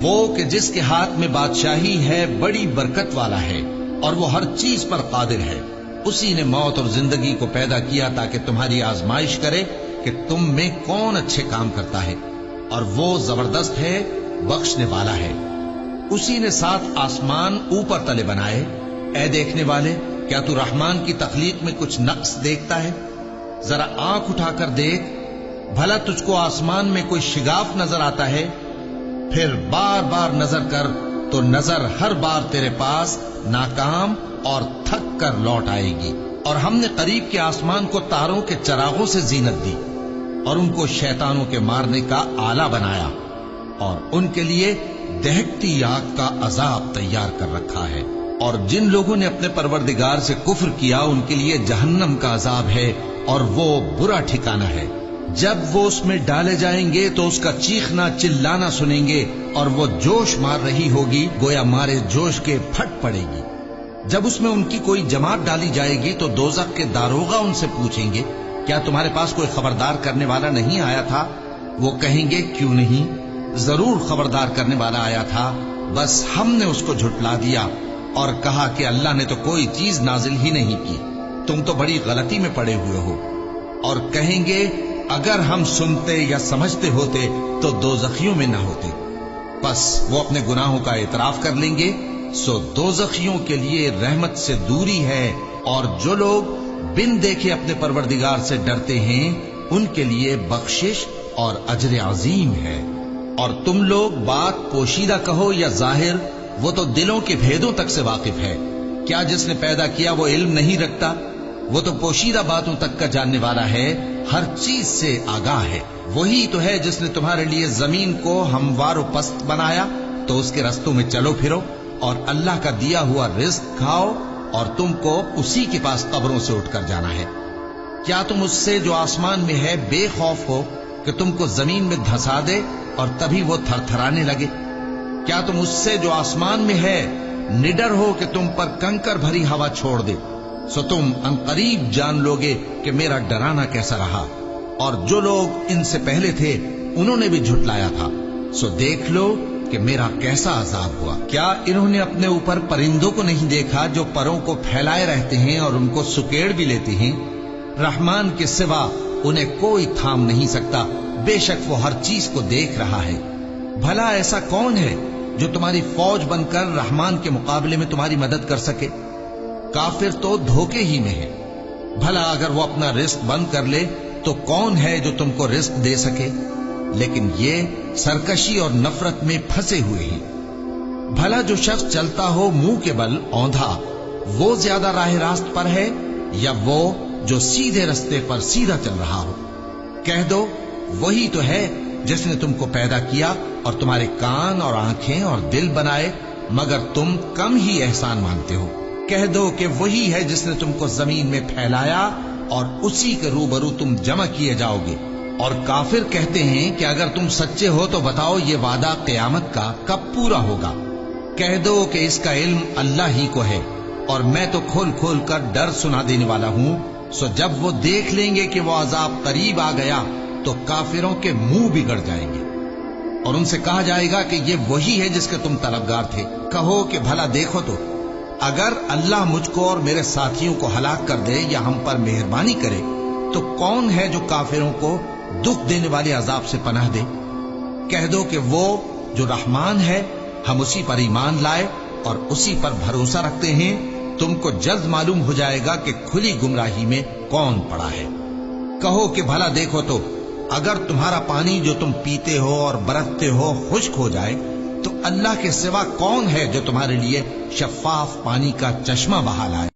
وہ کہ جس کے ہاتھ میں بادشاہی ہے بڑی برکت والا ہے اور وہ ہر چیز پر قادر ہے. اسی نے موت اور زندگی کو پیدا کیا تاکہ تمہاری آزمائش کرے کہ تم میں کون اچھے کام کرتا ہے، اور وہ زبردست ہے، بخشنے والا ہے. اسی نے 7 آسمان اوپر تلے بنائے. اے دیکھنے والے، کیا تو رحمان کی تخلیق میں کچھ نقص دیکھتا ہے؟ ذرا آنکھ اٹھا کر دیکھ، بھلا تجھ کو آسمان میں کوئی شگاف نظر آتا ہے؟ پھر بار بار نظر کر تو نظر ہر بار تیرے پاس ناکام اور تھک کر لوٹ آئے گی. اور ہم نے قریب کے آسمان کو تاروں کے چراغوں سے زینت دی اور ان کو شیطانوں کے مارنے کا آلہ بنایا، اور ان کے لیے دہکتی آگ کا عذاب تیار کر رکھا ہے. اور جن لوگوں نے اپنے پروردگار سے کفر کیا ان کے لیے جہنم کا عذاب ہے اور وہ برا ٹھکانہ ہے. جب وہ اس میں ڈالے جائیں گے تو اس کا چیخنا چلانا سنیں گے، اور وہ جوش مار رہی ہوگی گویا مارے جوش کے پھٹ پڑے گی. جب اس میں ان کی کوئی جماعت ڈالی جائے گی تو دوزخ کے داروغہ ان سے پوچھیں گے، کیا تمہارے پاس کوئی خبردار کرنے والا نہیں آیا تھا؟ وہ کہیں گے، کیوں نہیں، ضرور خبردار کرنے والا آیا تھا، بس ہم نے اس کو جھٹلا دیا اور کہا کہ اللہ نے تو کوئی چیز نازل ہی نہیں کی، تم تو بڑی غلطی میں پڑے ہوئے ہو. اور کہیں گے، اگر ہم سنتے یا سمجھتے ہوتے تو دوزخیوں میں نہ ہوتے. بس وہ اپنے گناہوں کا اعتراف کر لیں گے، سو دوزخیوں کے لیے رحمت سے دوری ہے، اور جو لوگ بن دیکھے اپنے پروردگار سے ڈرتے ہیں ان کے لیے بخشش اور اجر عظیم ہے. اور تم لوگ بات پوشیدہ کہو یا ظاہر، وہ تو دلوں کے بھیدوں تک سے واقف ہے. کیا جس نے پیدا کیا وہ علم نہیں رکھتا؟ وہ تو پوشیدہ باتوں تک کا جاننے والا ہے، ہر چیز سے آگاہ ہے. وہی تو ہے جس نے تمہارے لیے زمین کو ہموار و پست بنایا تو اس کے رستوں میں چلو پھرو، اور اللہ کا دیا ہوا رزق کھاؤ، اور تم کو اسی کے پاس قبروں سے اٹھ کر جانا ہے. کیا تم اس سے جو آسمان میں ہے بے خوف ہو کہ تم کو زمین میں دھسا دے اور تبھی وہ تھر تھرانے لگے؟ کیا تم اس سے جو آسمان میں ہے نڈر ہو کہ تم پر کنکر بھری ہوا چھوڑ دے؟ سو تم عنقریب جان لوگے کہ میرا ڈرانا کیسا رہا. اور جو لوگ ان سے پہلے تھے انہوں نے بھی جھٹلایا تھا، سو دیکھ لو کہ میرا کیسا عذاب ہوا. کیا انہوں نے اپنے اوپر پرندوں کو نہیں دیکھا جو پروں کو پھیلائے رہتے ہیں اور ان کو سکیڑ بھی لیتے ہیں؟ رحمان کے سوا انہیں کوئی تھام نہیں سکتا، بے شک وہ ہر چیز کو دیکھ رہا ہے. بھلا ایسا کون ہے جو تمہاری فوج بن کر رحمان کے مقابلے میں تمہاری مدد کر سکے؟ کافر تو دھوکے ہی میں ہے. بھلا اگر وہ اپنا رزق بند کر لے تو کون ہے جو تم کو رزق دے سکے؟ لیکن یہ سرکشی اور نفرت میں پھنسے ہوئے ہیں. بھلا جو شخص چلتا ہو منہ کے بل اوندھا، وہ زیادہ راہ راست پر ہے یا وہ جو سیدھے رستے پر سیدھا چل رہا ہو؟ کہہ دو، وہی تو ہے جس نے تم کو پیدا کیا اور تمہارے کان اور آنکھیں اور دل بنائے، مگر تم کم ہی احسان مانتے ہو. کہہ دو کہ وہی ہے جس نے تم کو زمین میں پھیلایا اور اسی کے روبرو تم جمع کیے جاؤ گے. اور کافر کہتے ہیں کہ اگر تم سچے ہو تو بتاؤ یہ وعدہ قیامت کا کب پورا ہوگا؟ کہہ دو کہ اس کا علم اللہ ہی کو ہے، اور میں تو کھول کھول کر ڈر سنا دینے والا ہوں. سو جب وہ دیکھ لیں گے کہ وہ عذاب قریب آ گیا تو کافروں کے منہ بگڑ جائیں گے، اور ان سے کہا جائے گا کہ یہ وہی ہے جس کے تم طلبگار تھے. کہو کہ بھلا دیکھو تو، اگر اللہ مجھ کو اور میرے ساتھیوں کو ہلاک کر دے یا ہم پر مہربانی کرے تو کون ہے جو کافروں کو دکھ دینے والے عذاب سے پناہ دے؟ کہہ دو کہ وہ جو رحمان ہے، ہم اسی پر ایمان لائے اور اسی پر بھروسہ رکھتے ہیں. تم کو جلد معلوم ہو جائے گا کہ کھلی گمراہی میں کون پڑا ہے. کہو کہ بھلا دیکھو تو، اگر تمہارا پانی جو تم پیتے ہو اور برتتے ہو خشک ہو جائے تو اللہ کے سوا کون ہے جو تمہارے لیے شفاف پانی کا چشمہ بہا لائے؟